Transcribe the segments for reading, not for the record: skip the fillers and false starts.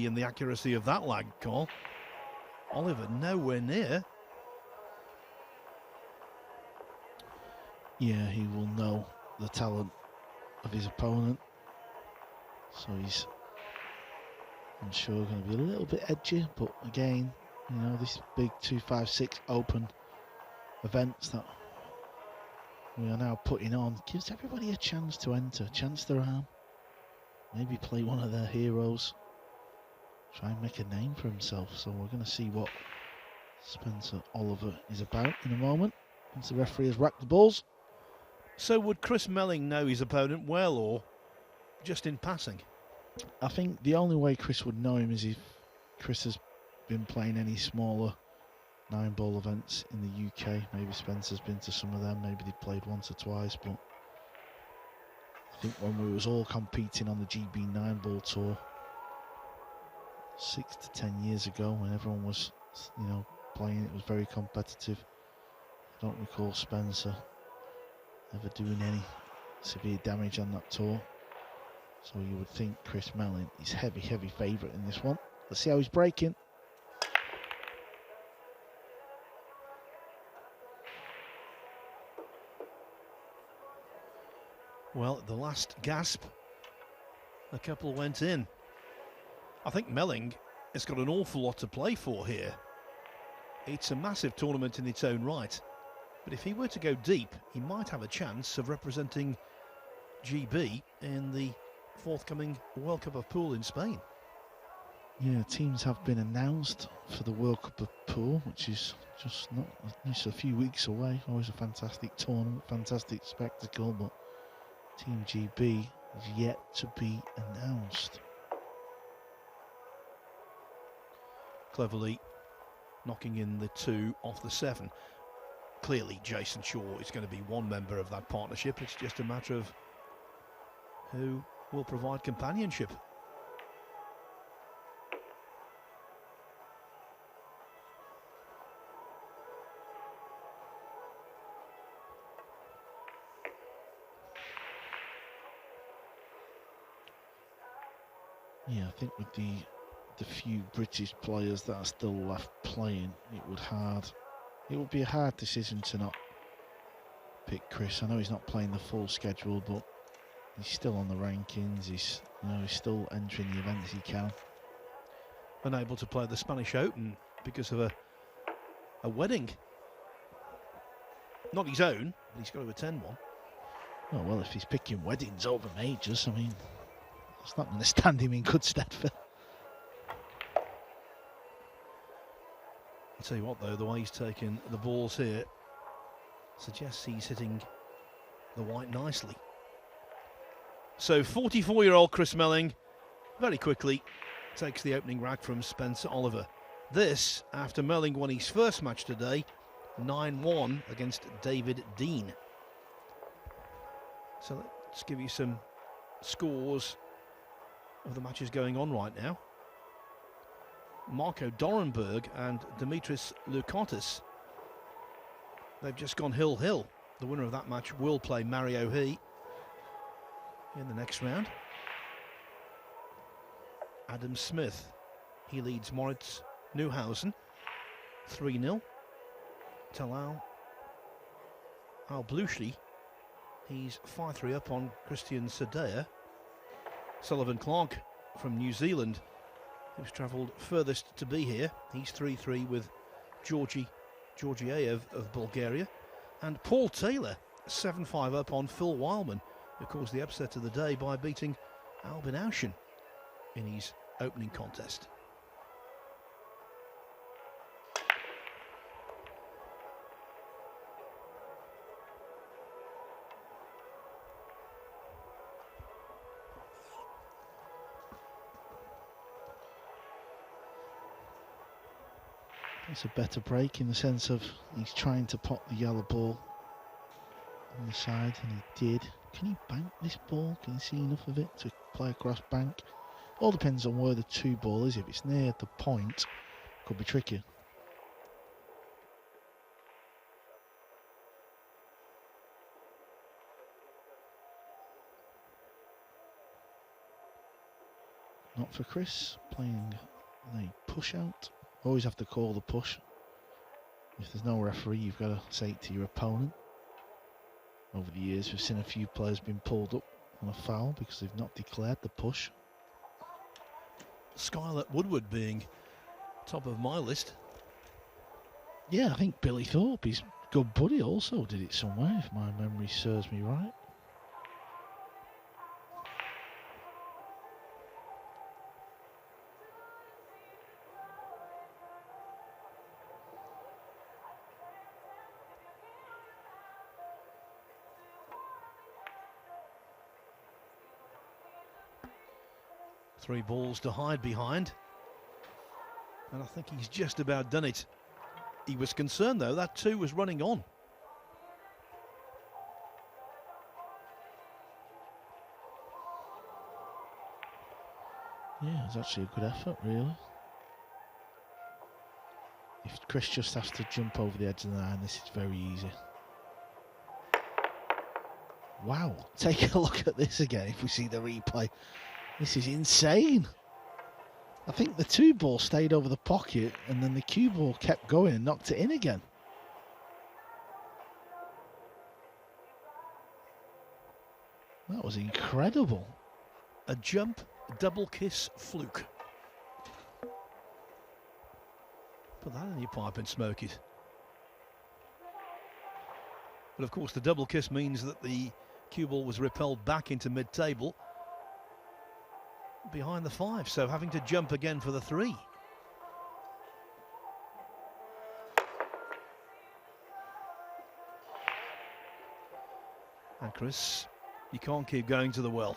in the accuracy of that lag call. Oliver nowhere near. Yeah, he will know the talent of his opponent. So he's, I'm sure, going to be a little bit edgy. But again, you know, this big 256 open events that we are now putting on gives everybody a chance to enter, chance their arm. Maybe play one of their heroes. Try and make a name for himself. So we're going to see what Spencer Oliver is about in a moment, once the referee has racked the balls. So would Chris Melling know his opponent well, or just in passing? I think the only way Chris would know him is if Chris has been playing any smaller 9-ball events in the UK. Maybe Spencer's been to some of them, maybe they played once or twice, but I think when we was all competing on the GB 9-ball tour 6 to 10 years ago, when everyone was, you know, playing, it was very competitive. I don't recall Spencer ever doing any severe damage on that tour. So you would think Chris Melling is heavy favourite in this one. Let's see how he's breaking. Well, at the last gasp, a couple went in. I think Melling has got an awful lot to play for here. It's a massive tournament in its own right, but if he were to go deep, he might have a chance of representing GB in the forthcoming World Cup of Pool in Spain. Yeah, teams have been announced for the World Cup of Pool, which is just a few weeks away. Always a fantastic tournament, fantastic spectacle, but Team GB is yet to be announced. Cleverly knocking in the 2 off the 7. Clearly Jason Shaw is going to be one member of that partnership. It's just a matter of who will provide companionship. Yeah, I think with the few British players that are still left playing, it would be a hard decision to not pick Chris. I know he's not playing the full schedule, but he's still on the rankings. He's still entering the events he can. Unable to play the Spanish Open because of a wedding. Not his own, but he's got to attend one. Oh, well, if he's picking weddings over majors, I mean, it's not going to stand him in good stead, Phil. I'll tell you what, though, the way he's taken the balls here suggests he's hitting the white nicely. So 44-year-old Chris Melling very quickly takes the opening rack from Spencer Oliver. This after Melling won his first match today, 9-1 against David Dean. So let's give you some scores of the matches going on right now. Marco Dorenberg and Dimitris Lukotis, they've just gone hill-hill. The winner of that match will play Mario He in the next round. Adam Smith, he leads Moritz Neuhausen 3-0. Talal Al-Blushi, he's 5-3 up on Christian Sadea. Sullivan Clark from New Zealand, who's travelled furthest to be here, he's 3-3 with Georgiev of Bulgaria. And Paul Taylor 7-5 up on Phil Wildman, who caused the upset of the day by beating Albin Aushin in his opening contest. It's a better break in the sense of he's trying to pop the yellow ball on the side, and he did. Can he bank this ball? Can you see enough of it to play across bank? All depends on where the 2 ball is. If it's near the point, could be tricky. Not for Chris, playing the push out. Always have to call the push. If there's no referee, you've got to say it to your opponent. Over the years, we've seen a few players being pulled up on a foul because they've not declared the push. Scarlett Woodward being top of my list. Yeah, I think Billy Thorpe, his good buddy, also did it somewhere, if my memory serves me right. Three balls to hide behind. And I think he's just about done it. He was concerned, though, that 2 was running on. Yeah, it was actually a good effort, really. If Chris just has to jump over the edge of the 9, this is very easy. Wow, take a look at this again if we see the replay. This is insane. I think the 2 ball stayed over the pocket and then the cue ball kept going and knocked it in again. That was incredible. A jump, double kiss fluke. Put that in your pipe and smoke it. But of course the double kiss means that the cue ball was repelled back into mid-table behind the 5, so having to jump again for the 3. And Chris, you can't keep going to the well.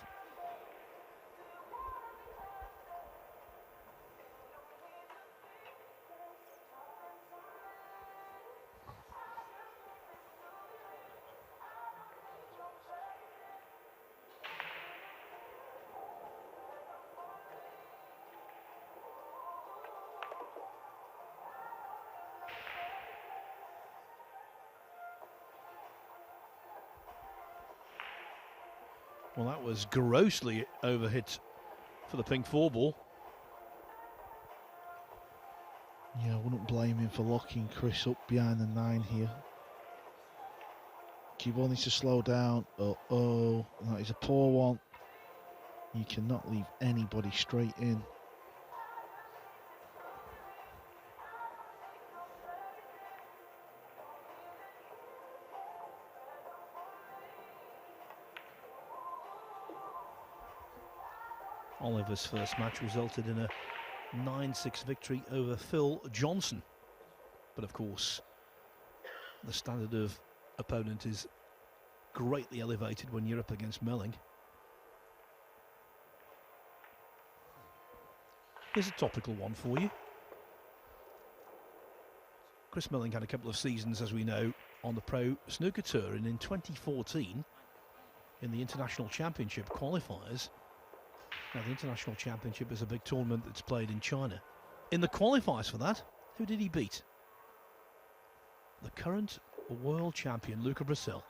Well, that was grossly overhit for the pink 4 ball. Yeah, I wouldn't blame him for locking Chris up behind the 9 here. Cue ball needs to slow down. Oh, that is a poor one. You cannot leave anybody straight in. Oliver's first match resulted in a 9-6 victory over Phil Johnson. But of course, the standard of opponent is greatly elevated when you're up against Melling. Here's a topical one for you. Chris Melling had a couple of seasons, as we know, on the Pro Snooker Tour, and in 2014, in the International Championship qualifiers. Now, the International Championship is a big tournament that's played in China. In the qualifiers for that, who did he beat? The current world champion, Luca Brazil.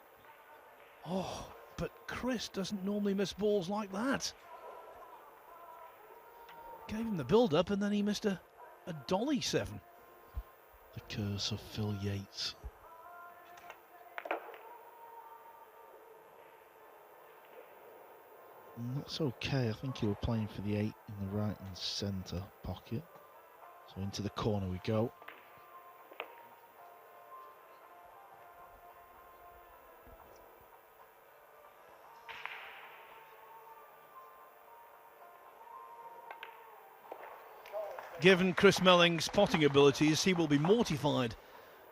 Oh, but Chris doesn't normally miss balls like that. Gave him the build-up and then he missed a dolly 7. The curse of Phil Yates. And that's okay. I think you were playing for the 8 in the right and centre pocket. So into the corner we go. Given Chris Melling's potting abilities, he will be mortified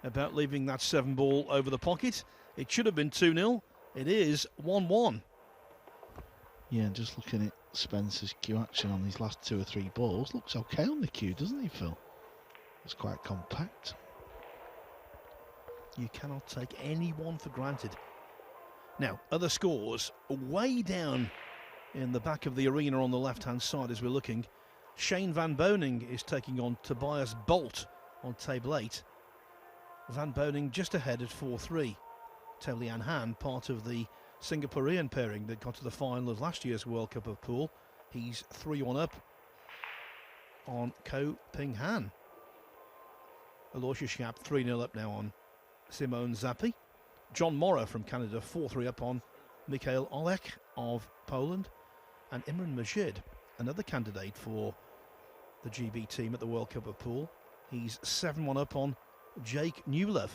about leaving that 7 ball over the pocket. It should have been 2-0. It is 1-1. Yeah, just looking at Spencer's cue action on these last 2 or 3 balls, looks okay on the cue, doesn't he, Phil? It's quite compact. You cannot take anyone for granted. Now, other scores way down in the back of the arena on the left-hand side as we're looking. Shane Van Boning is taking on Tobias Bolt on table 8. Van Boning just ahead at 4-3. Tao Lian Han, part of the Singaporean pairing that got to the final of last year's World Cup of Pool. He's 3-1 up. on Ko Ping Han. Aloysius Schaap 3-0 up now on Simone Zappi. John Morrow from Canada 4-3 up on Mikhail Olek of Poland. And Imran Majid, another candidate for the GB team at the World Cup of Pool. He's 7-1 up on Jake Newlev.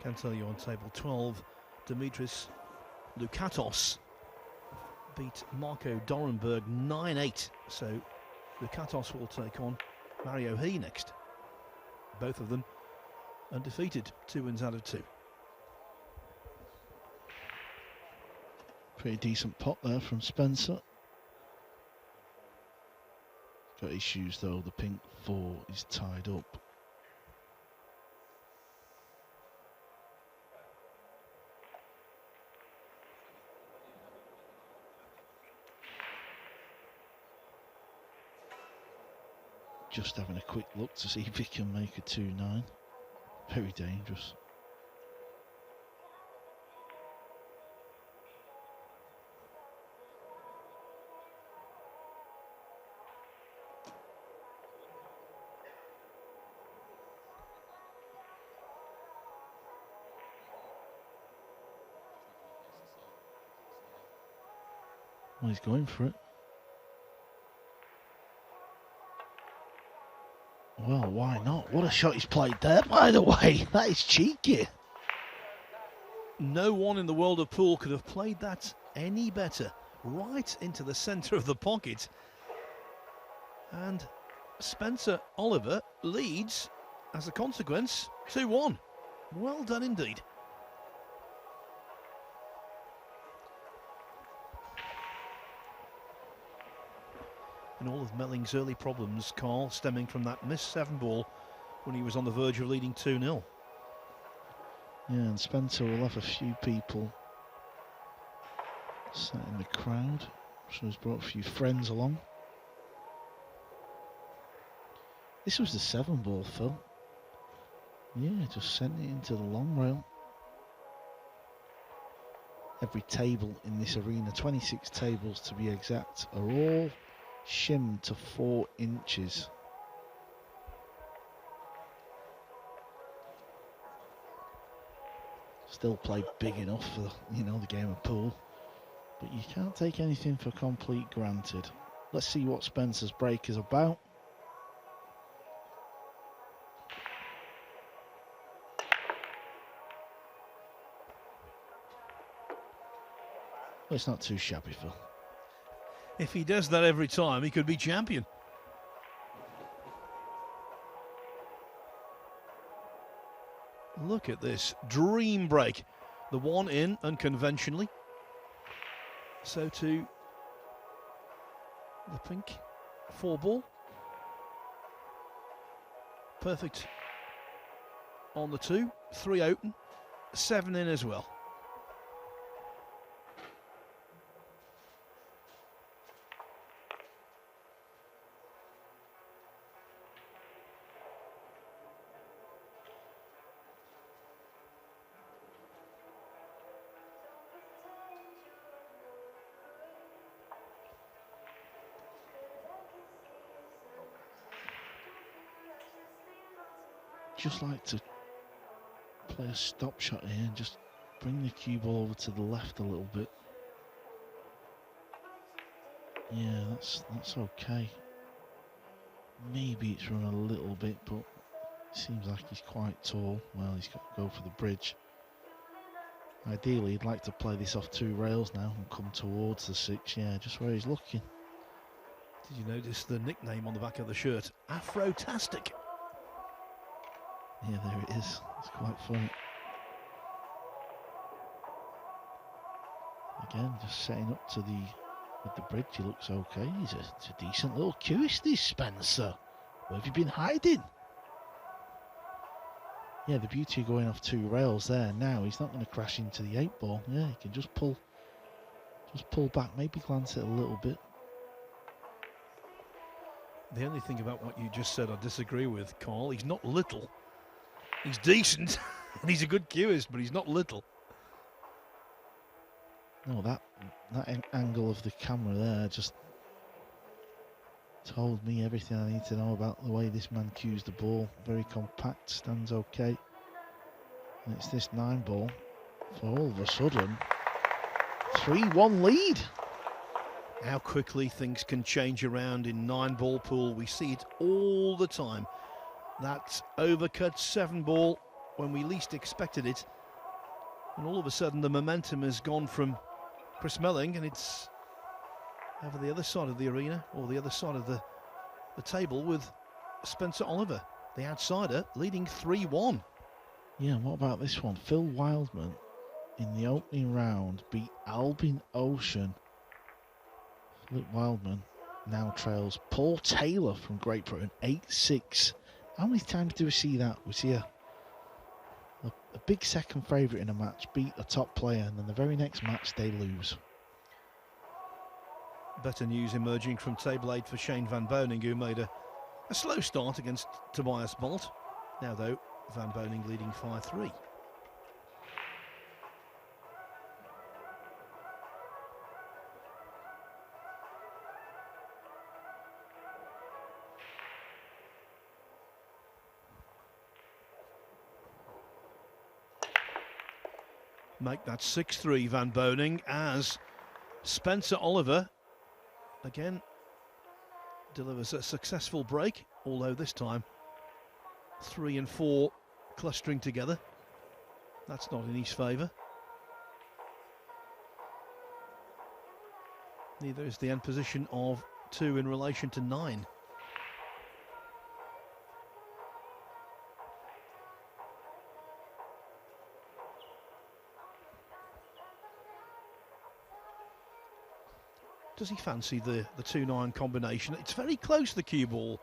Can tell you on table 12, Dimitris Lukatos beat Marco Dorenberg 9-8. So Lukatos will take on Mario He next. Both of them undefeated, 2 wins out of 2. Pretty decent pot there from Spencer. Got issues though, the pink 4 is tied up. Just having a quick look to see if he can make a 2-9. Very dangerous. Well, he's going for it. Well, why not? What a shot he's played there, by the way. That is cheeky. No one in the world of pool could have played that any better. Right into the centre of the pocket. And Spencer Oliver leads, as a consequence, 2-1. Well done indeed. And all of Melling's early problems, Carl, stemming from that missed 7-ball when he was on the verge of leading 2-0. Yeah, and Spencer will have a few people sat in the crowd. So he's brought a few friends along. This was the 7-ball, Phil. Yeah, just sent it into the long rail. Every table in this arena, 26 tables to be exact, are all shimmed to 4 inches. Still play big enough for, you know, the game of pool, but you can't take anything for complete granted. Let's see what Spencer's break is about. Well, it's not too shabby, Phil. If he does that every time, he could be champion. Look at this dream break. The one in unconventionally. So to the pink 4-ball. Perfect on the 2. 3 open. 7 in as well. Just like to play a stop shot here and just bring the cue ball over to the left a little bit. Yeah, that's okay. maybe it's run a little bit, but it seems like he's quite tall. Well, he's got to go for the bridge. Ideally, he'd like to play this off 2 rails now and come towards the 6, yeah, just where he's looking. Did you notice the nickname on the back of the shirt? Afro-tastic. Yeah, there it is. It's quite funny. Again, just setting up to with the bridge. He looks okay. It's a decent little cueist, this Spencer. Where have you been hiding? Yeah, the beauty of going off 2 rails there. Now he's not going to crash into the 8 ball. Yeah, he can just pull back, maybe glance it a little bit. The only thing about what you just said I disagree with, Carl. He's not little. He's decent, and he's a good cueist, but he's not little. No, that angle of the camera there just told me everything I need to know about the way this man cues the ball. Very compact, stands okay. And it's this 9 ball. For all of a sudden, 3-1 lead. How quickly things can change around in 9 ball pool. We see it all the time. That overcut 7 ball when we least expected it. And all of a sudden the momentum has gone from Chris Melling, and it's over the other side of the arena, or the other side of the table, with Spencer Oliver, the outsider, leading 3-1. Yeah, what about this one? Phil Wildman in the opening round beat Albin Ocean. Philip Wildman now trails Paul Taylor from Great Britain 8-6. How many times do we see that? We see a big second favourite in a match beat a top player, and then the very next match they lose. Better news emerging from table 8 for Shane Van Boning, who made a slow start against Tobias Bolt. Now though, Van Boning leading 5-3. Make that 6-3, Van Boning, as Spencer Oliver again delivers a successful break, although this time 3 and 4 clustering together. That's not in his favour. Neither is the end position of 2 in relation to 9. Does he fancy the 2-9 combination? It's very close, the cue ball,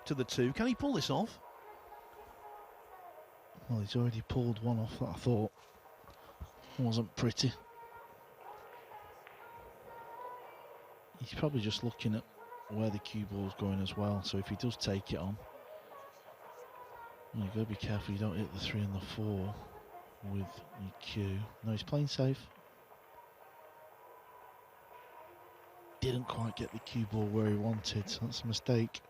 to the 2. Can he pull this off? Well, he's already pulled one off that I thought wasn't pretty. He's probably just looking at where the cue ball's going as well, so if he does take it on, you've got to be careful you don't hit the 3 and the 4 with your cue. No, he's playing safe. Didn't quite get the cue ball where he wanted, so that's a mistake.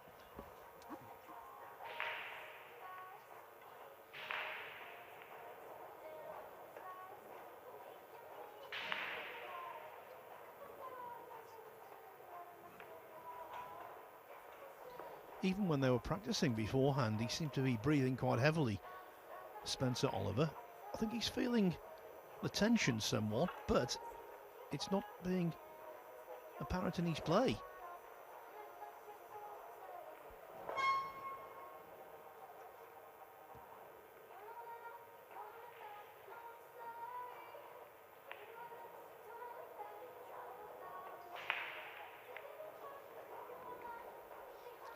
Even when they were practicing beforehand, he seemed to be breathing quite heavily, Spencer Oliver. I think he's feeling the tension somewhat, but it's not being apparent in his play.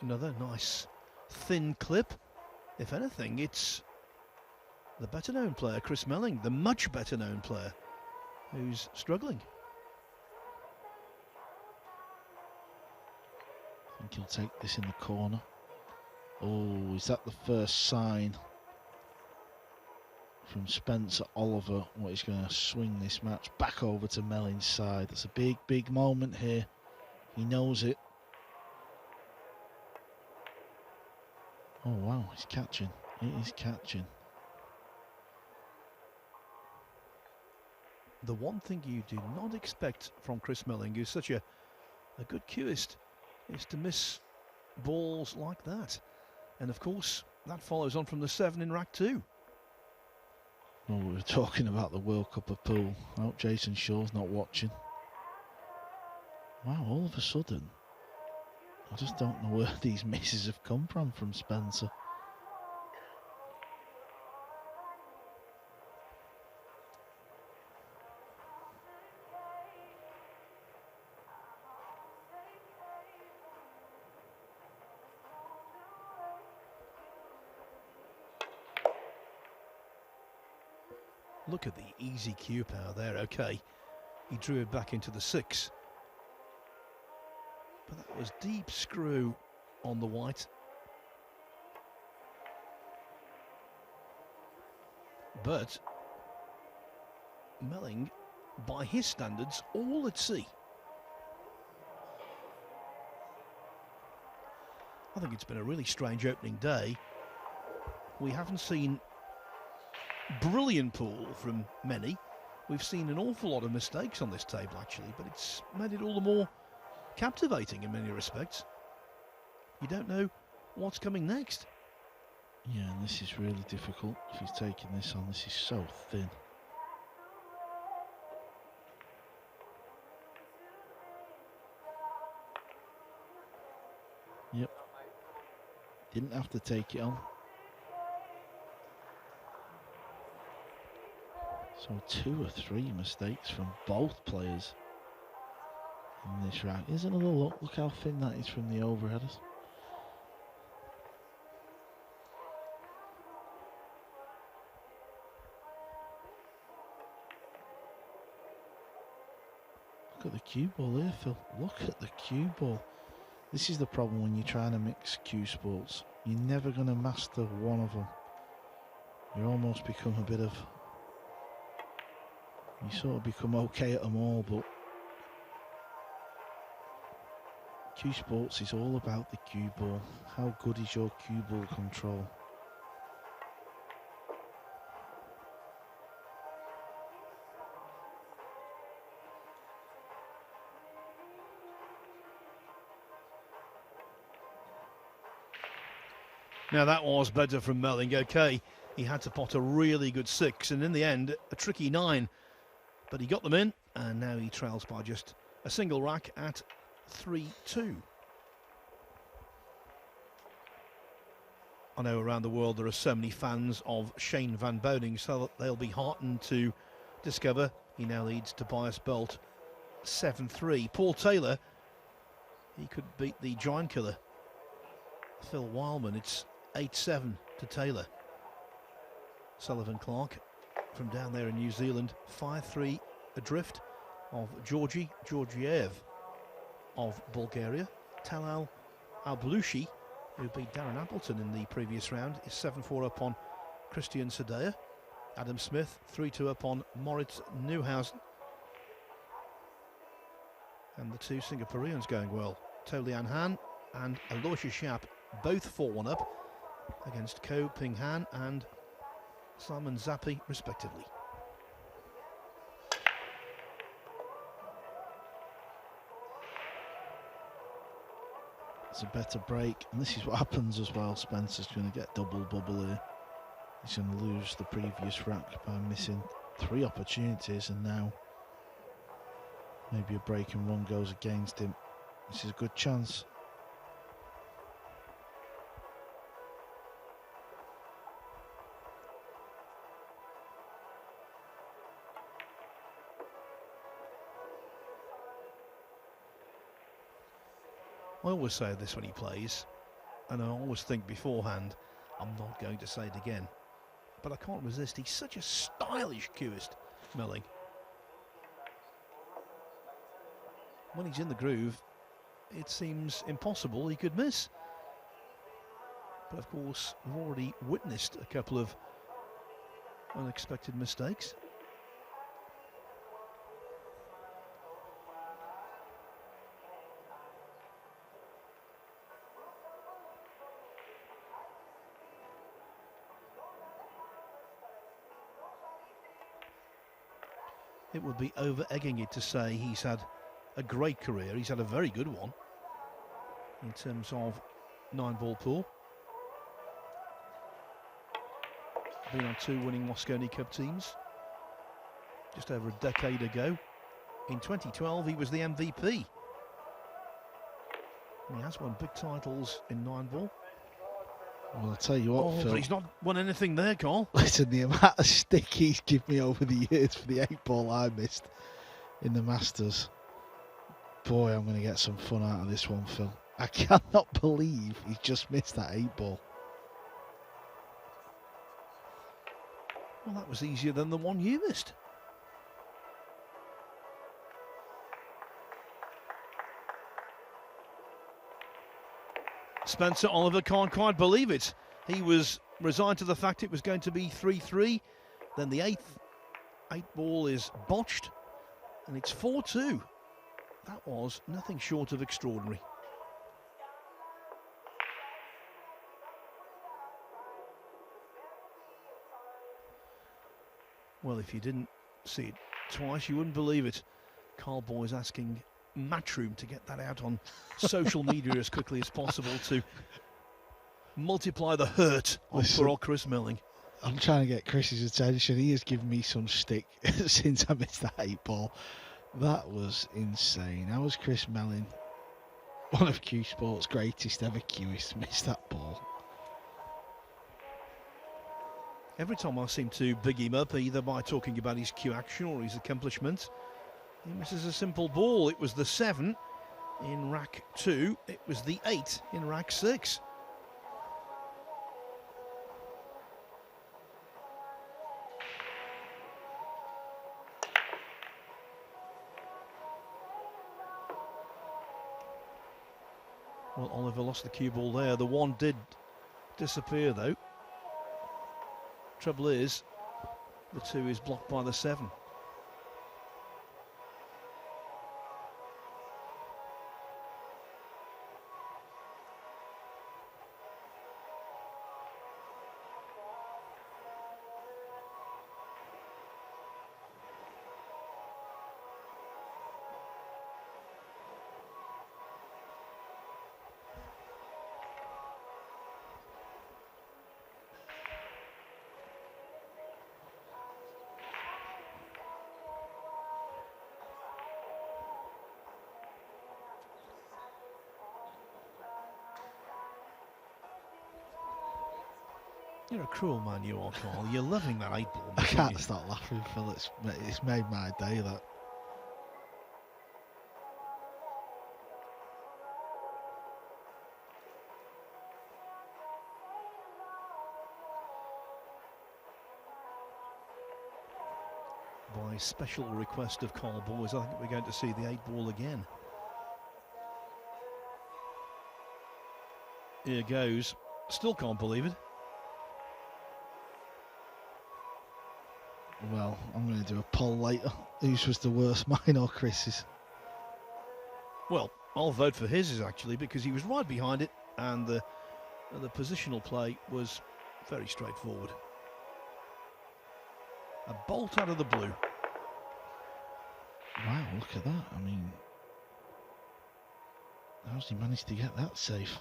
Another nice thin clip. If anything, it's the better known player, Chris Melling, the much better known player, who's struggling. I think he'll take this in the corner. Oh, is that the first sign from Spencer Oliver? What he's going to swing this match back over to Melling's side. That's a big, big moment here. He knows it. Oh wow, he's catching. He is catching. The one thing you do not expect from Chris Melling, who's such a good cueist, is to miss balls like that. And of course, that follows on from the 7 in rack 2. Well, we were talking about the World Cup of Pool. I hope Jason Shaw's not watching. Wow, all of a sudden, I just don't know where these misses have come from Spencer. Look at the easy cue power there. Okay, he drew it back into the 6. But that was deep screw on the white. But Melling, by his standards, all at sea. I think it's been a really strange opening day. We haven't seen brilliant pool from many. We've seen an awful lot of mistakes on this table actually, but it's made it all the more captivating in many respects. You don't know what's coming next. Yeah, and this is really difficult if he's taking this on. This is so thin. Yep. Didn't have to take it on. So 2 or 3 mistakes from both players in this rack. Here's another look. Look how thin that is from the overheaders. Look at the cue ball here, Phil. Look at the cue ball. This is the problem when you're trying to mix cue sports. You're never going to master one of them. You almost become a bit of... You sort of become okay at them all, but cue sports is all about the cue ball. How good is your cue ball control? Now that was better from Melling. Okay, he had to pot a really good 6 and in the end a tricky 9. But he got them in, and now he trails by just a single rack at 3-2. I know around the world there are so many fans of Shane van Boening, so they'll be heartened to discover he now leads Tobias Bolt 7-3. Paul Taylor, he could beat the giant killer Phil Wildman. It's 8-7 to Taylor. Sullivan Clark from down there in New Zealand, 5-3 adrift of Georgiev of Bulgaria. Talal Alblushi, who beat Darren Appleton in the previous round, is 7-4 up on Christian Sadea. Adam Smith, 3-2 up on Moritz Neuhausen. And the 2 Singaporeans going well. Tolian Han and Aloysius Schaap, both 4-1 up against Ko Ping Han and Simon Zappi, respectively. It's a better break, and this is what happens as well. Spencer's going to get double bubble here. He's going to lose the previous rack by missing 3 opportunities, and now maybe a break and run goes against him. This is a good chance. I always say this when he plays, and I always think beforehand, I'm not going to say it again. But I can't resist. He's such a stylish cueist, Melling. When he's in the groove, it seems impossible he could miss. But of course, we've already witnessed a couple of unexpected mistakes. It would be over-egging it to say he's had a great career. He's had a very good one in terms of 9-ball pool. Been on 2 winning Mosconi Cup teams just over a decade ago. In 2012, he was the MVP. He has won big titles in 9-ball. Well, I'll tell you what, Phil. But he's not won anything there, Carl. Listen, the amount of stick he's given me over the years for the 8-ball I missed in the Masters. Boy, I'm going to get some fun out of this one, Phil. I cannot believe he's just missed that 8-ball. Well, that was easier than the one you missed. Spencer Oliver can't quite believe it. He was resigned to the fact it was going to be 3-3. Then the 8-ball is botched, and it's 4-2. That was nothing short of extraordinary. Well, if you didn't see it twice, you wouldn't believe it. Carl Boy's asking Matchroom to get that out on social media as quickly as possible to multiply the hurt on poor old Chris Melling. I'm trying to get Chris's attention. He has given me some stick since I missed that 8-ball. That was insane. How was Chris Melling, one of Q Sport's greatest ever Qists, missed that ball? Every time I seem to big him up, either by talking about his Q action or his accomplishments, he misses a simple ball. It was the 7 in rack 2. It was the 8 in rack 6. Well, Oliver lost the cue ball there. The 1 did disappear, though. Trouble is, the 2 is blocked by the 7. You're a cruel man, you are, Carl. You're loving that 8-ball. I can't stop laughing, Phil. It's made my day, that. By special request of Carl Boys, I think we're going to see the 8-ball again. Here goes. Still can't believe it. Well, I'm going to do a poll later. Whose was the worst, mine or Chris's? Well, I'll vote for his, actually, because he was right behind it, and the positional play was very straightforward. A bolt out of the blue. Wow, look at that. I mean, how's he managed to get that safe?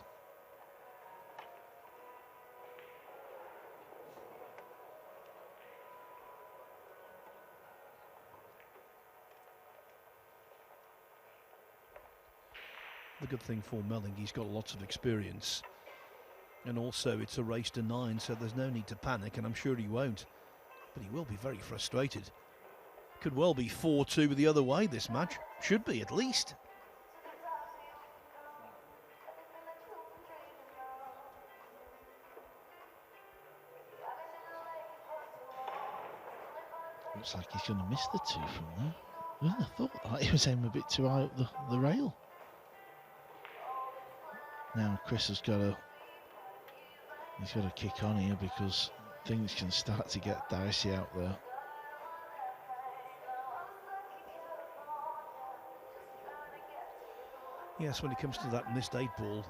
The good thing for Melling, he's got lots of experience, and also it's a race to 9, so there's no need to panic, and I'm sure he won't, but he will be very frustrated. Could well be 4-2 the other way, this match. Should be, at least. Looks like he's going to miss the 2 from there. Well, I thought that he was aiming a bit too high up the rail. Now Chris has got to kick on here, because things can start to get dicey out there. Yes, when it comes to that missed 8-ball,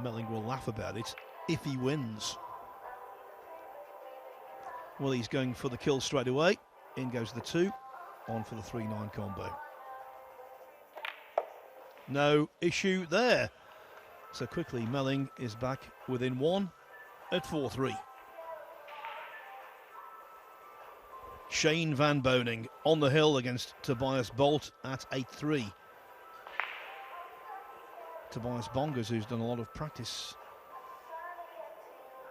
Melling will laugh about it if he wins. Well, he's going for the kill straight away. In goes the 2, on for the 3-9 combo. No issue there. So quickly, Melling is back within one at 4-3. Shane Van Boning on the hill against Tobias Bolt at 8-3. Tobias Bongers, who's done a lot of practice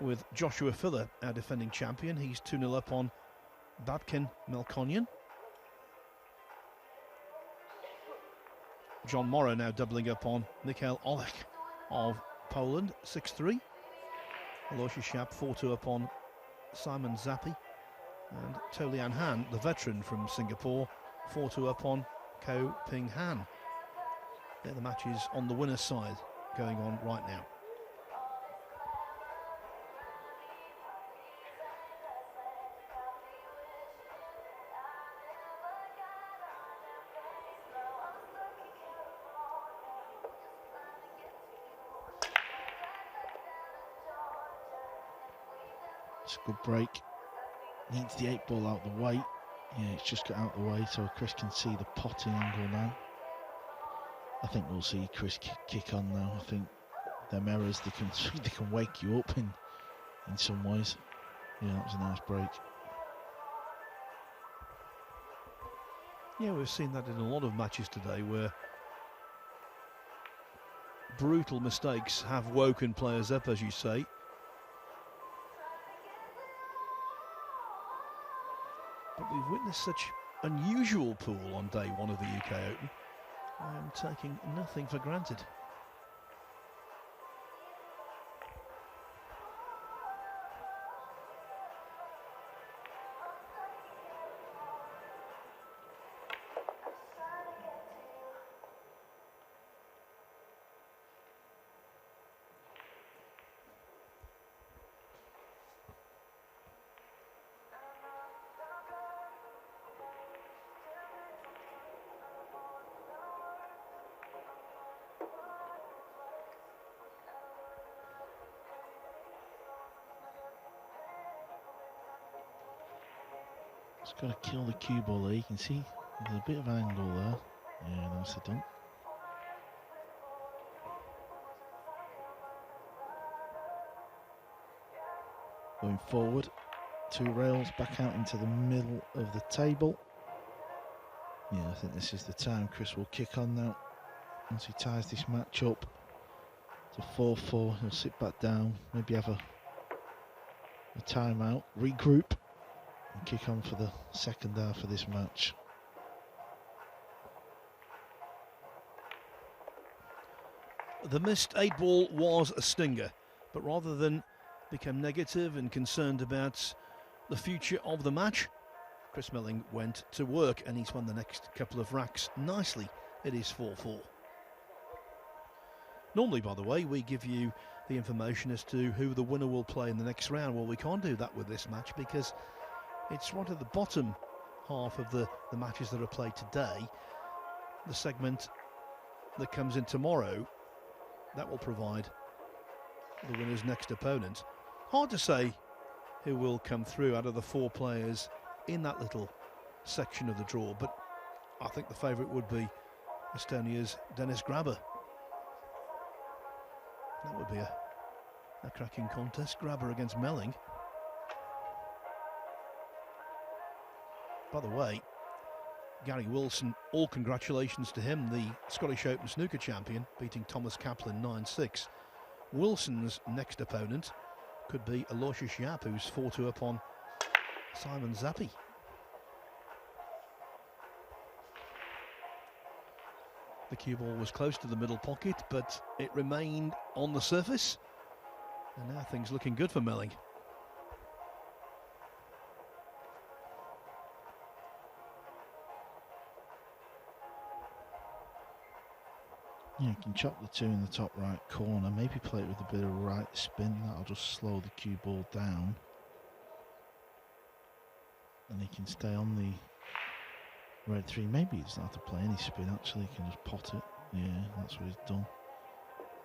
with Joshua Filler, our defending champion. He's 2-0 up on Babkin Melkonian. John Morrow now doubling up on Mikhail Olek of Poland, 6-3. Aloysius Shap 4-2 up on Simon Zappi. And Tolian Han, the veteran from Singapore, 4-2 up on Ko Ping Han. They're the matches on the winner's side going on right now. It's a good break. Needs the 8-ball out the way. Yeah, it's just got out the way so Chris can see the potting angle now. I think we'll see Chris kick on now. I think them errors, they can wake you up in some ways. Yeah, that was a nice break. Yeah, we've seen that in a lot of matches today where brutal mistakes have woken players up, as you say. But we've witnessed such unusual pool on day one of the UK Open. I am taking nothing for granted. Just got to kill the cue ball there. You can see there's a bit of an angle there. Yeah, nicely done. Going forward, 2 rails back out into the middle of the table. Yeah, I think this is the time Chris will kick on now. Once he ties this match up to 4-4, he'll sit back down, maybe have a timeout, regroup, and kick on for the second half of this match. The missed 8-ball was a stinger, but rather than become negative and concerned about the future of the match, Chris Melling went to work and he's won the next couple of racks nicely. It is 4-4. Normally, by the way, we give you the information as to who the winner will play in the next round. Well, we can't do that with this match because it's right at the bottom half of the matches that are played today. The segment that comes in tomorrow, that will provide the winner's next opponent. Hard to say who will come through out of the 4 players in that little section of the draw, but I think the favourite would be Estonia's Dennis Grabber. That would be a cracking contest. Grabber against Melling. By the way, Gary Wilson, all congratulations to him, the Scottish Open snooker champion, beating Thomas Kaplan 9-6. Wilson's next opponent could be Aloysius Shap, who's 4-2 up on Simon Zappi. The cue ball was close to the middle pocket, but it remained on the surface. And now things looking good for Melling. Yeah, you can chop the 2 in the top right corner, maybe play it with a bit of right spin. That'll just slow the cue ball down. And he can stay on the red 3. Maybe he doesn't have to play any spin, actually. He can just pot it. Yeah, that's what he's done.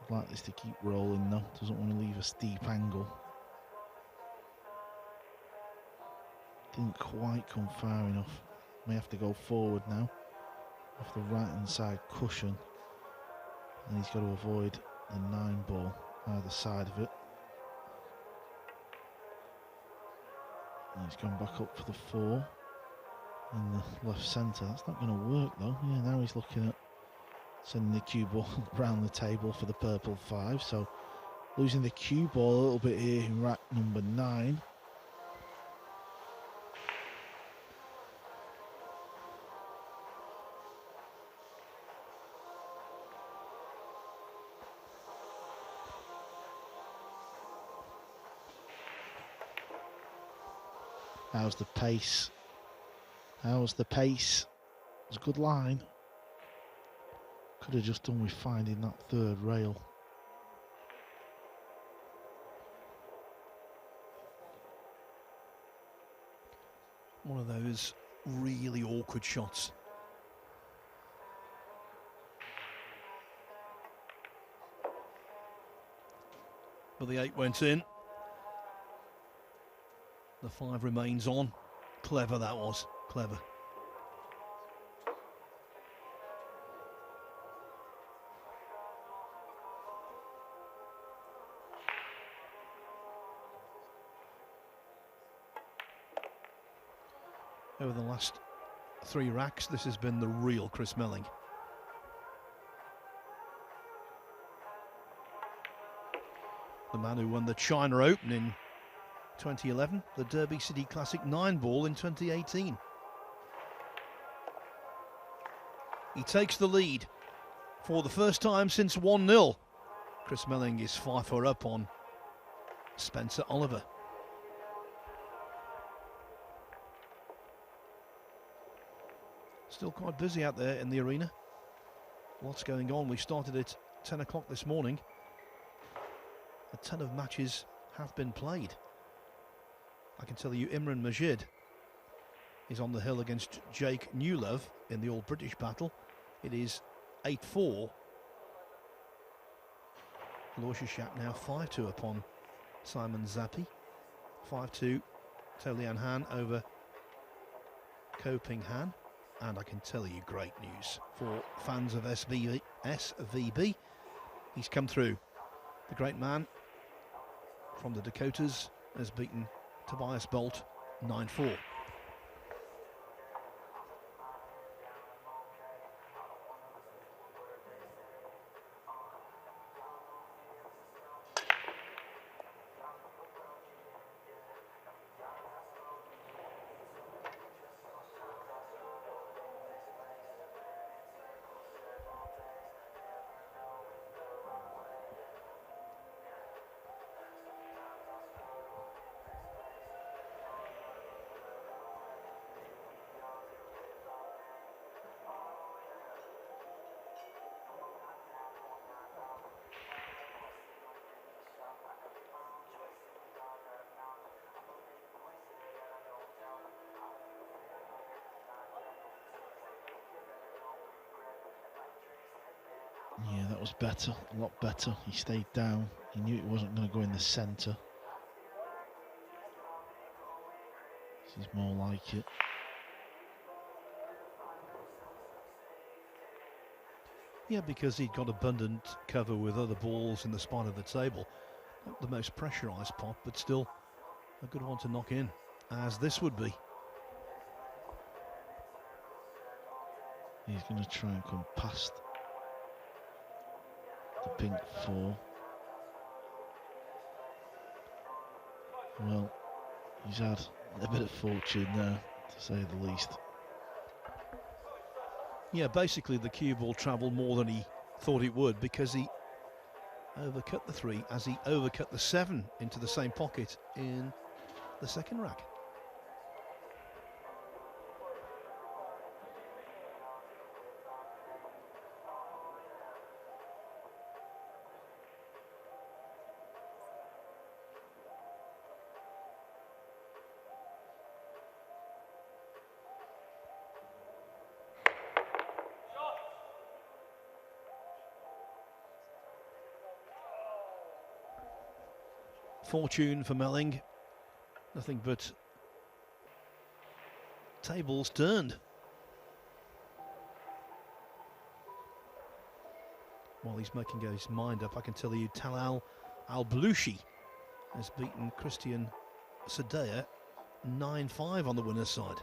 I'd like this to keep rolling though. Doesn't want to leave a steep angle. Didn't quite come far enough. May have to go forward now. Off the right hand side cushion. And he's got to avoid the 9 ball either side of it. And he's gone back up for the 4 in the left centre. That's not going to work though. Yeah, now he's looking at sending the cue ball round the table for the purple 5. So losing the cue ball a little bit here in rack number 9. How's the pace? How's the pace? It's a good line. Could have just done with finding that 3rd rail. One of those really awkward shots. But the 8 went in. The 5 remains on. Clever that was, clever. Over the last 3 racks, this has been the real Chris Melling. The man who won the China Open in 2011, the Derby City Classic 9 ball in 2018. He takes the lead for the first time since 1-0. Chris Melling is 5-4 up on Spencer Oliver. Still quite busy out there in the arena. Lots going on. We started at 10 o'clock this morning. A ton of matches have been played. I can tell you Imran Majid is on the hill against Jake Newlove in the All-British battle. It is 8-4. Aloysius Shap now 5-2 upon Simon Zappi. 5-2 Tolian Han over Ko Ping Han. And I can tell you great news for fans of SVB. He's come through. The great man from the Dakotas has beaten Tobias Bolt 9-4. Yeah, that was better, a lot better. He stayed down. He knew it wasn't going to go in the centre. This is more like it. Yeah, because he'd got abundant cover with other balls in the spine of the table. Not the most pressurised pot, but still a good one to knock in, as this would be. He's going to try and come past the pink 4. Well, he's had a bit of fortune there, to say the least. Yeah, basically the cue ball travelled more than he thought it would, because he overcut the 3 as he overcut the 7 into the same pocket in the second rack. Fortune for Melling, nothing but tables turned. while he's making his mind up, I can tell you Talal Al-Belushi has beaten Christian Sadea 9-5 on the winner's side.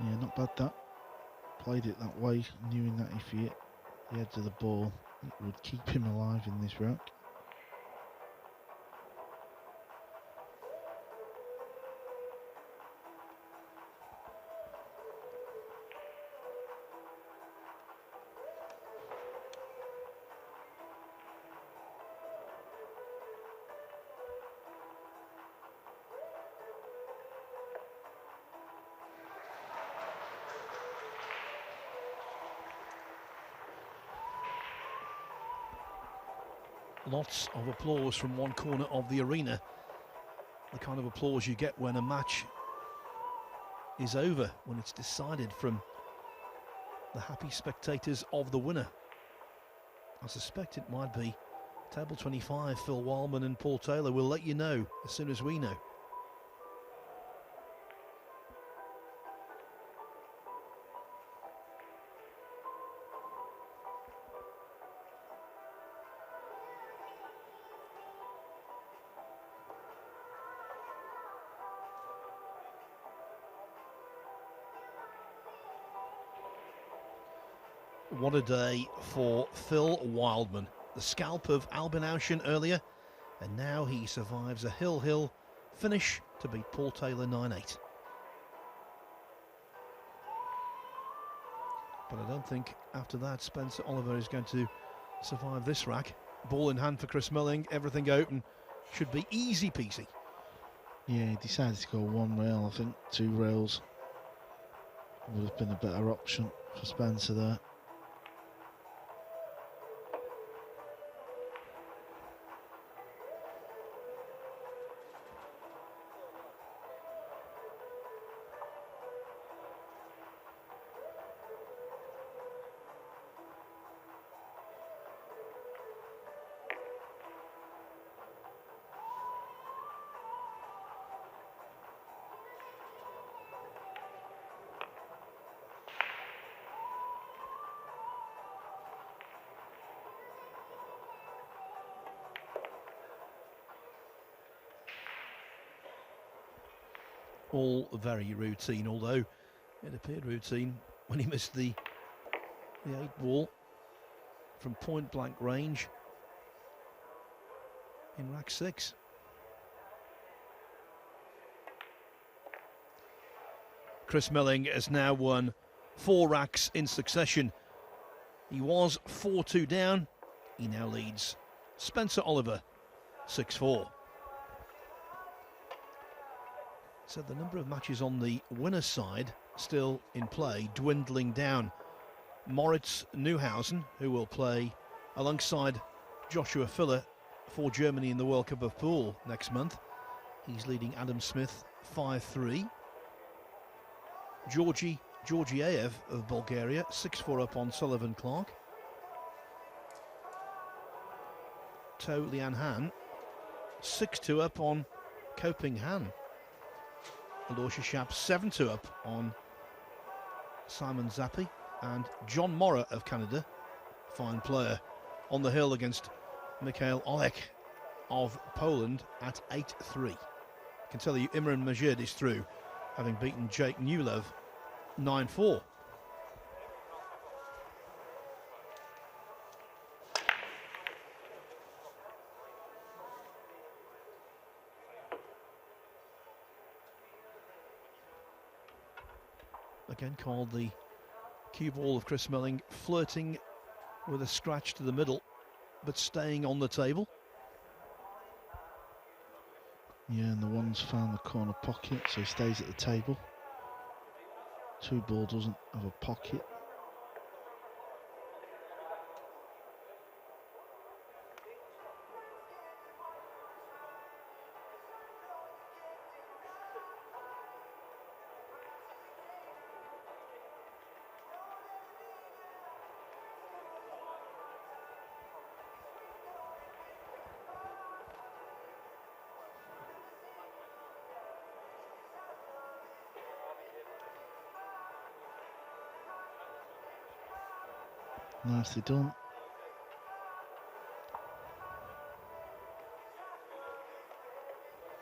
Yeah, not bad that. Played it that way, knowing that if he hit the edge of the ball, it would keep him alive in this rack. Lots of applause from one corner of the arena. The kind of applause you get when a match is over, when it's decided from the happy spectators of the winner. I suspect it might be table 25, Phil Wildman and Paul Taylor. We'll let you know as soon as we know. What a day for Phil Wildman. The scalp of Albin Aushin earlier, and now he survives a hill finish to beat Paul Taylor 9-8. But I don't think after that Spencer Oliver is going to survive this rack. Ball in hand for Chris Melling, everything open, should be easy peasy. Yeah, he decided to go one rail. I think 2 rails would have been a better option for Spencer there. All very routine, although it appeared routine when he missed the 8 ball from point blank range in rack 6. Chris Melling has now won 4 racks in succession. He was 4-2 down. He now leads Spencer Oliver 6-4. So the number of matches on the winner's side still in play, dwindling down. Moritz Neuhausen, who will play alongside Joshua Filler for Germany in the World Cup of Pool next month. He's leading Adam Smith 5-3. Georgiev of Bulgaria 6-4 up on Sullivan Clark. To Lian Han 6-2 up on Koping Han. Aloysius Schaap 7-2 up on Simon Zappi. And John Morra of Canada, fine player, on the hill against Mikhail Olek of Poland at 8-3. I can tell you Imran Majid is through, having beaten Jake Newlove 9-4. Again called the cue ball of Chris Melling, flirting with a scratch to the middle, but staying on the table. Yeah, and the one's found the corner pocket, so he stays at the table. 2 ball doesn't have a pocket. Nicely done.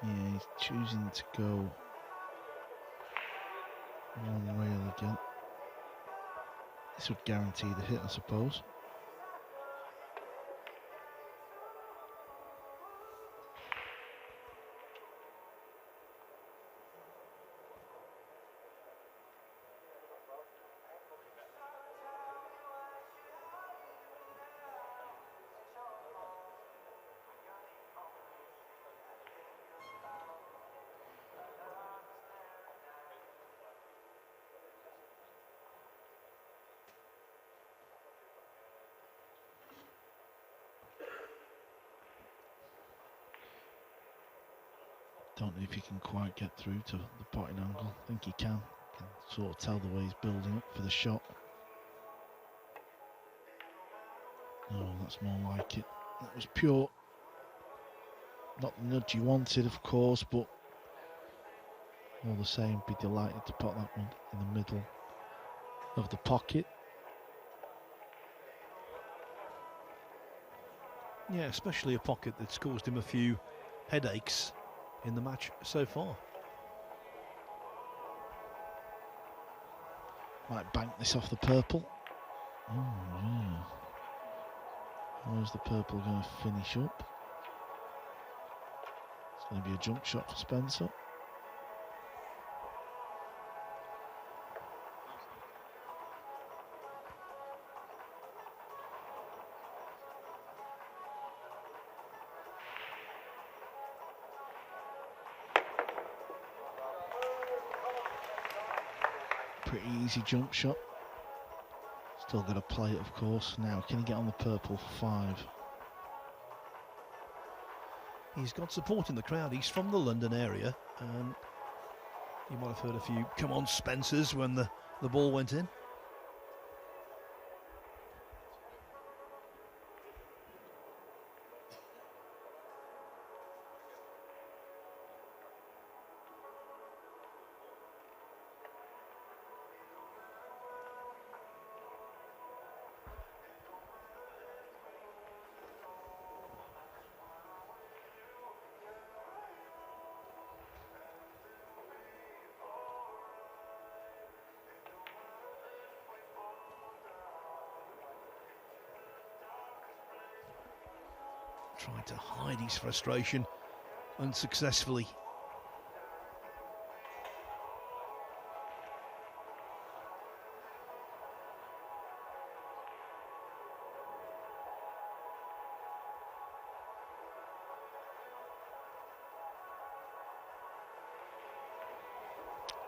Yeah, he's choosing to go one rail again. This would guarantee the hit, I suppose. Don't know if he can quite get through to the potting angle. I think he can. Can sort of tell the way he's building up for the shot. No, that's more like it. That was pure. Not the nudge you wanted, of course, but all the same, be delighted to pot that one in the middle of the pocket. Yeah, especially a pocket that's caused him a few headaches in the match so far. Might bank this off the purple. Oh, yeah. How's the purple going to finish up? It's going to be a jump shot for Spencer. Pretty easy jump shot. Still got to play it, of course. Now, can he get on the purple for 5? He's got support in the crowd. He's from the London area. You might have heard a few "come on Spencers" when the ball went in. Trying to hide his frustration unsuccessfully.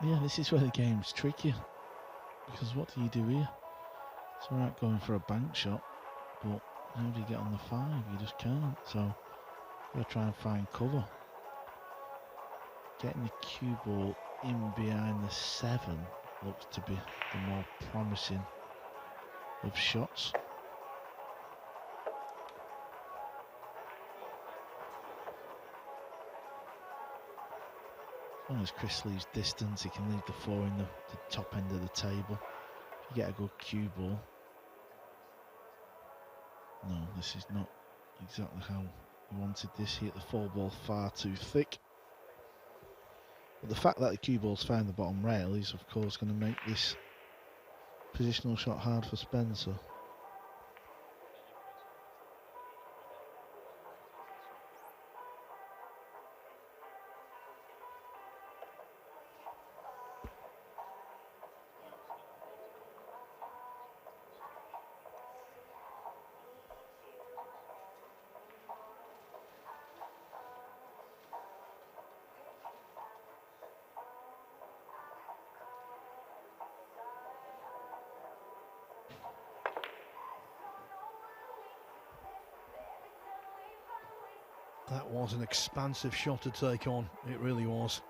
Yeah, this is where the game's tricky. Because what do you do here? It's alright going for a bank shot, but how do you get on the 5? You just can't. So you'll try and find cover. Getting the cue ball in behind the 7 looks to be the more promising of shots. As long as Chris leaves distance, he can leave the 4 in the top end of the table. If you get a good cue ball. No, this is not exactly how he wanted this. He hit the 4 ball far too thick. But the fact that the cue ball's found the bottom rail is, of course, going to make this positional shot hard for Spencer. That was an expansive shot to take on. It really was.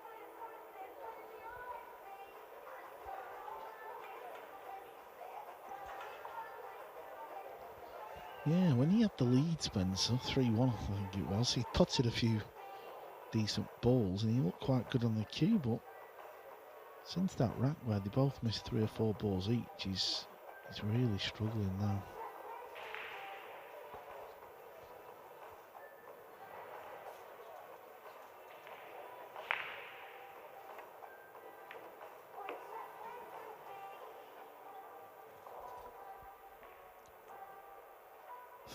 Yeah, when he had the lead, Spencer, 3-1 I think it was, he putted a few decent balls and he looked quite good on the cue, but since that rack where they both missed 3 or 4 balls each, he's really struggling now.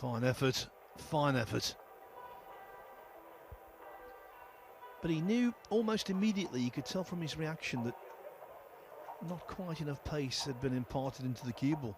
Fine effort, fine effort. But he knew almost immediately, you could tell from his reaction, that not quite enough pace had been imparted into the cue ball.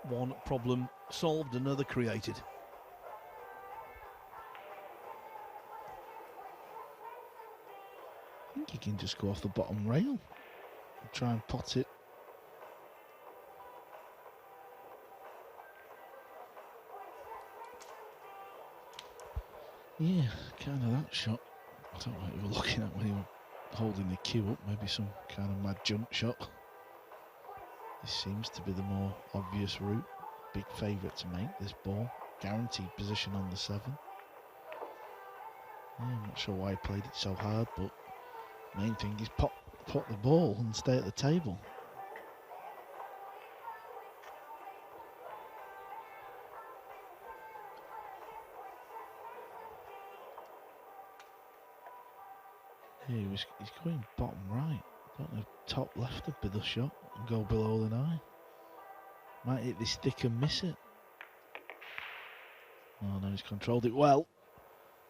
One problem solved, another created. I think he can just go off the bottom rail and try and pot it. Yeah, kind of that shot. I don't know what you were looking at when you were holding the cue up. Maybe some kind of mad jump shot. This seems to be the more obvious route. Big favourite to make this ball. Guaranteed position on the 7. Yeah, I'm not sure why he played it so hard, but main thing is pot the ball and stay at the table. Yeah, he's going bottom right. I don't know if top left would be the shot and go below the 9. Might hit this stick and miss it. Oh no, he's controlled it well.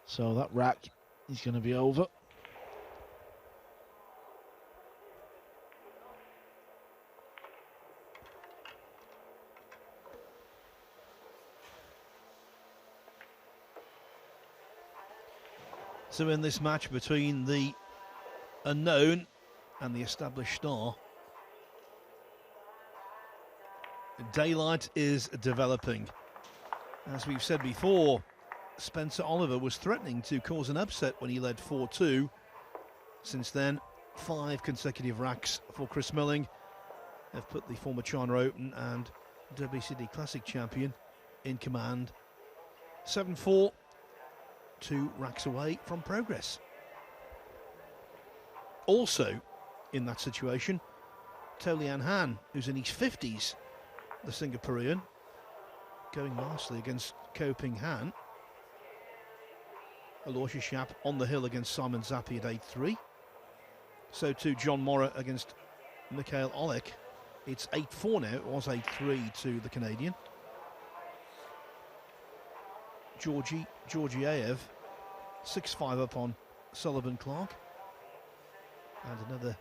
So that rack is going to be over. So in this match between the unknown and the established star, daylight is developing. As we've said before, Spencer Oliver was threatening to cause an upset when he led 4-2. Since then, 5 consecutive racks for Chris Melling have put the former China Open and WCD Classic champion in command. 7-4, 2 racks away from progress. Also in that situation, Tolian Han, who's in his 50s, the Singaporean, going nicely against Ko Ping Han. Aloysius Schaap on the hill against Simon Zappi at 8-3. So too John Morra against Mikhail Oleg. It's 8-4 now. It was 8-3 to the Canadian. Georgiev 6-5 up on Sullivan Clark. And another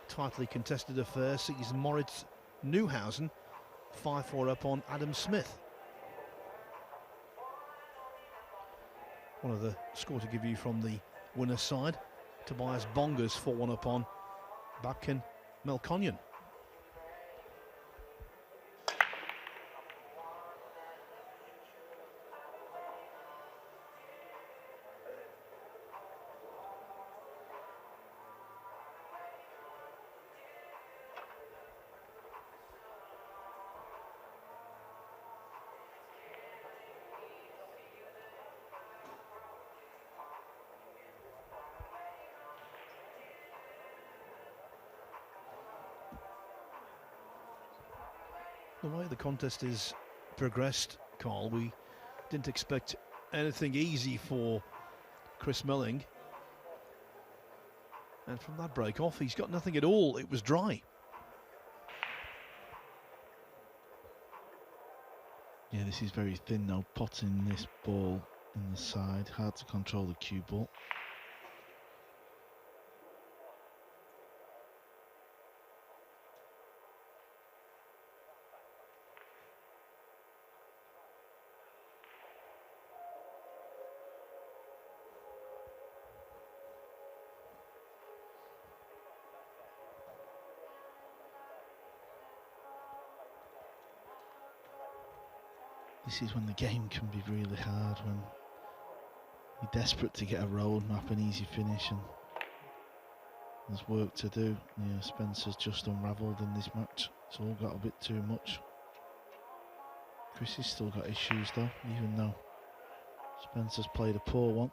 tightly contested affair sees Moritz Neuhausen 5-4 up on Adam Smith. One of the score to give you from the winner's side. Tobias Bongers 4-1 up on Babkin Melkonyan. The way the contest is progressed, Carl, we didn't expect anything easy for Chris Melling. And from that break off, he's got nothing at all. It was dry. Yeah, this is very thin now, potting this ball in the side. Hard to control the cue ball. This is when the game can be really hard, when you're desperate to get a roadmap, an easy finish, and there's work to do. Yeah, Spencer's just unravelled in this match. It's all got a bit too much. Chris has still got issues though, even though Spencer's played a poor one.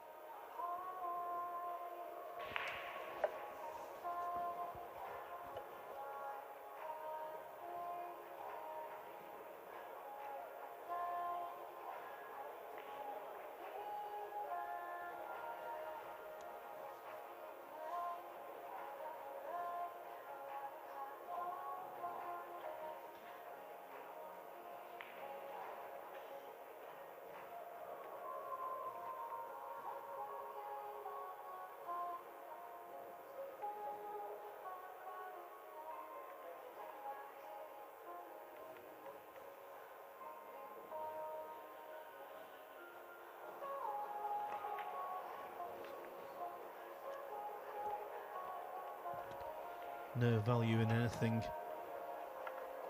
No value in anything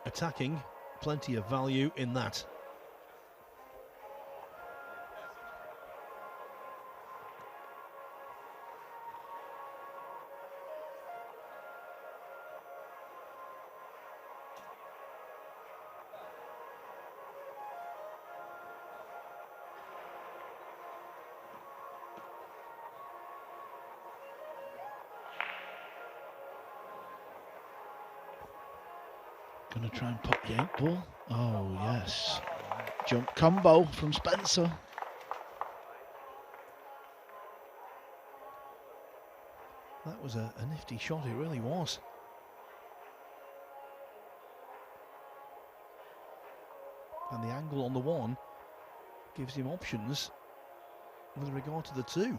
attacking, plenty of value in that. Gonna try and pop the 8-ball. Oh, yes. Jump combo from Spencer. That was a nifty shot, it really was. And the angle on the one gives him options with regard to the two.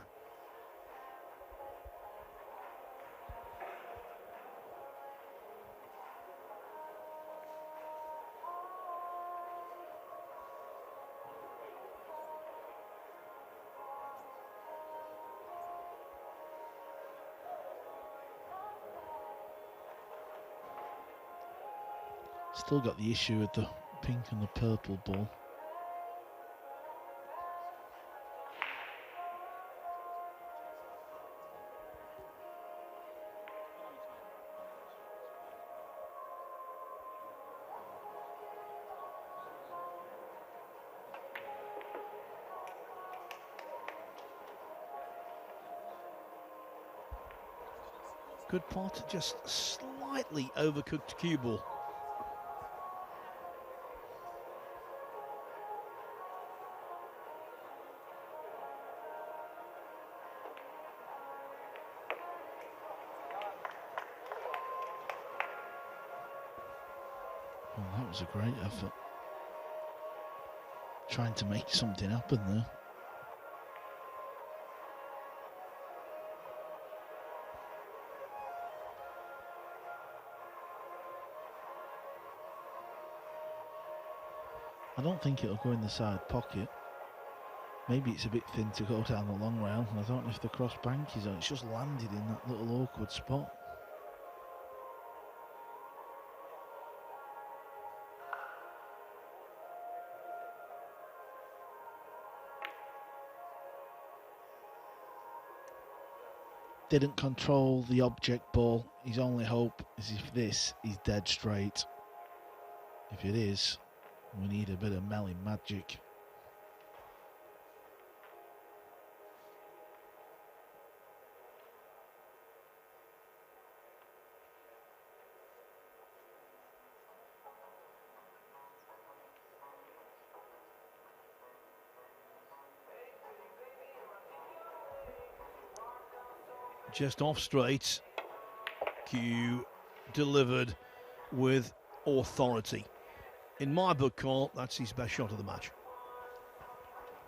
Still got the issue with the pink and the purple ball. Good pot, just slightly overcooked cue ball. Well, that was a great effort. Trying to make something happen there. I don't think it'll go in the side pocket. Maybe it's a bit thin to go down the long rail. I don't know if the cross bank is on. It's just landed in that little awkward spot. Didn't control the object ball. His only hope is if this is dead straight. If it is, we need a bit of Melling magic. Just off straight. Cue delivered with authority. In my book, Carl, that's his best shot of the match.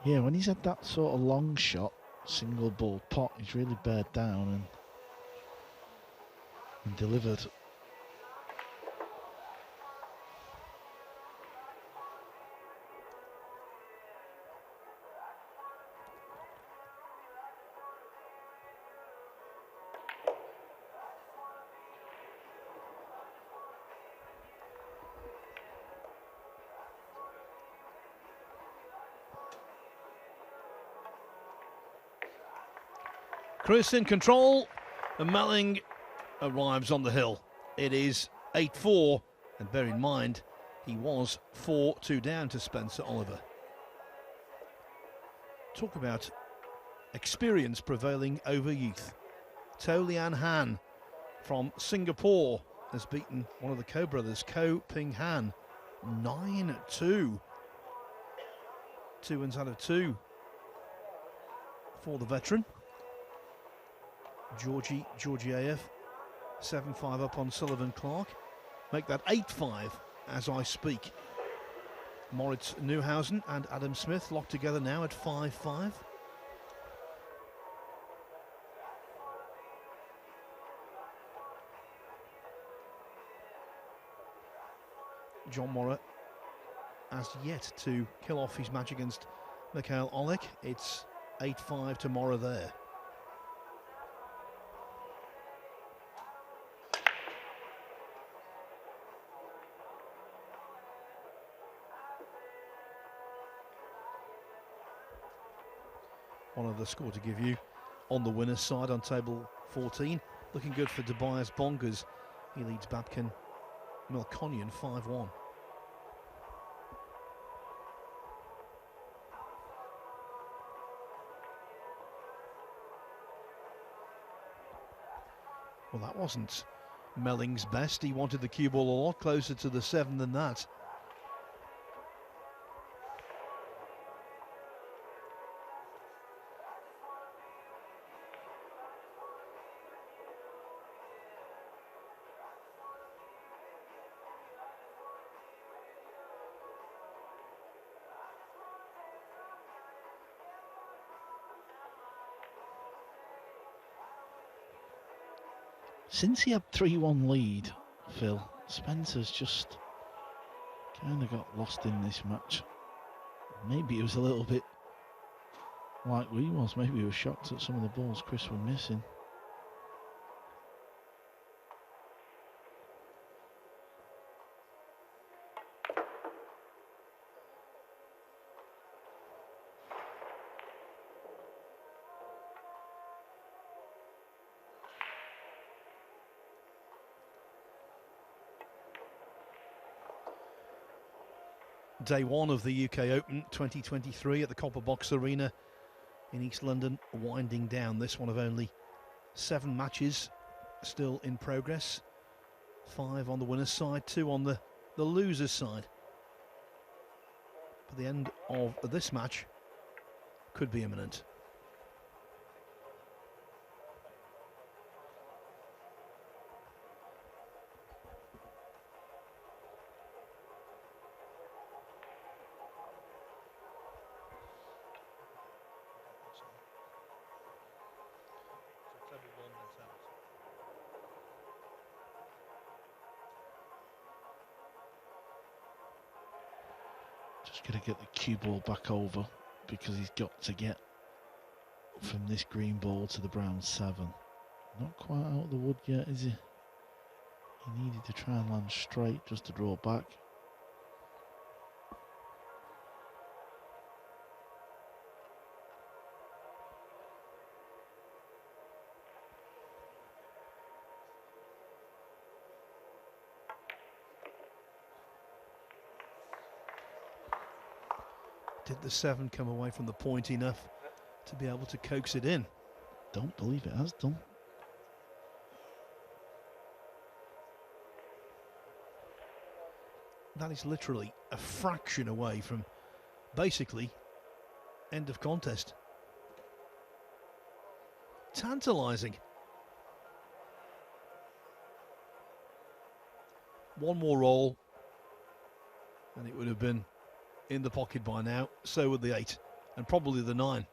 Yeah, when he's had that sort of long shot, single ball pot, he's really bared down and delivered. Chris in control, and Melling arrives on the hill. It is 8-4, and bear in mind, he was 4-2 down to Spencer Oliver. Talk about experience prevailing over youth. To Lian Han from Singapore has beaten one of the Ko brothers, Ko Ping Han, 9-2. 2 wins out of 2 for the veteran. Georgiev 7-5 up on Sullivan Clark. Make that 8-5 as I speak. Moritz Neuhausen and Adam Smith locked together now at 5-5. John Morra has yet to kill off his match against Mikhail Oleg. It's 8-5 to Morra there. One other score to give you on the winner's side on table 14. Looking good for Tobias Bongers. He leads Babkin Melkonian 5-1. Well, that wasn't Melling's best. He wanted the cue ball a lot closer to the 7 than that. Since he had 3-1 lead, Phil, Spencer's just kind of got lost in this match. Maybe he was a little bit like we was. Maybe he was shocked at some of the balls Chris were missing. Day one of the UK Open 2023 at the Copper Box Arena in East London, winding down. This one of only 7 matches still in progress. 5 on the winner's side, 2 on the loser's side. But the end of this match could be imminent. Just got to get the cue ball back over because he's got to get from this green ball to the brown 7. Not quite out of the wood yet, is he? He needed to try and land straight just to draw back. Did the 7 come away from the point enough to be able to coax it in? Don't believe it has done. That is literally a fraction away from basically end of contest. Tantalising. One more roll and it would have been in the pocket by now. So would the 8 and probably the 9.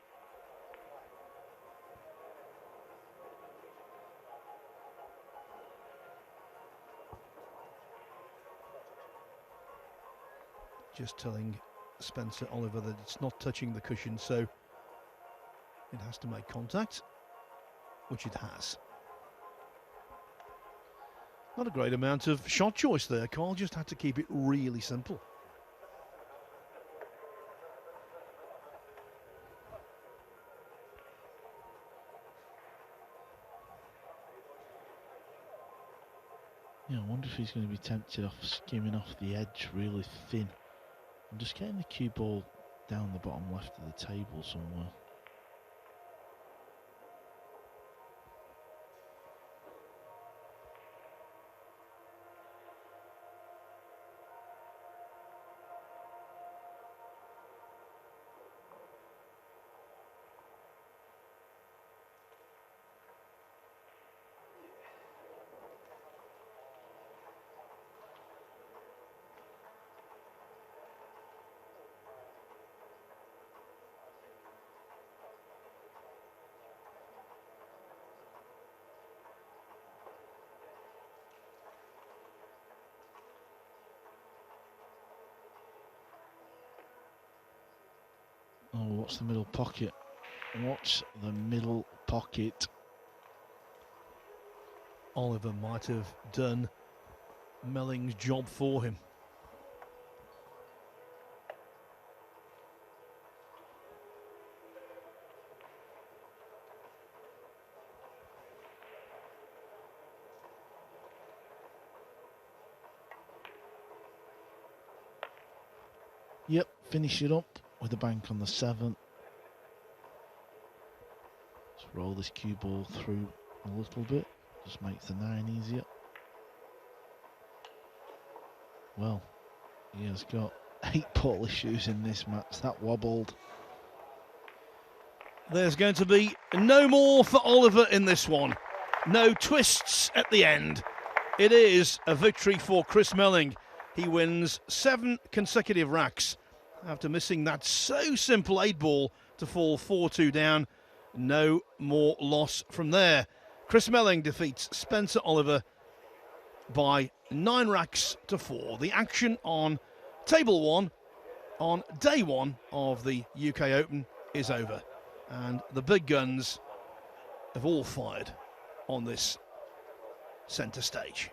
Just telling Spencer Oliver that it's not touching the cushion, so it has to make contact, which it has. Not a great amount of shot choice there. Carl just had to keep it really simple. Yeah, I wonder if he's going to be tempted off skimming off the edge really thin. I'm just getting the cue ball down the bottom left of the table somewhere. Oh, what's the middle pocket? What's the middle pocket? Oliver might have done Melling's job for him. Yep, finish it up with a bank on the 7. Let's roll this cue ball through a little bit. Just makes the 9 easier. Well, he has got 8 ball issues in this match. That wobbled. There's going to be no more for Oliver in this one. No twists at the end. It is a victory for Chris Melling. He wins 7 consecutive racks after missing that so simple 8 ball to fall 4-2 down. No more loss from there. Chris Melling defeats Spencer Oliver by 9 racks to 4. The action on table 1 on day 1 of the UK Open is over. And the big guns have all fired on this centre stage.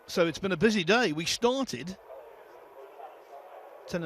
So it's been a busy day. We started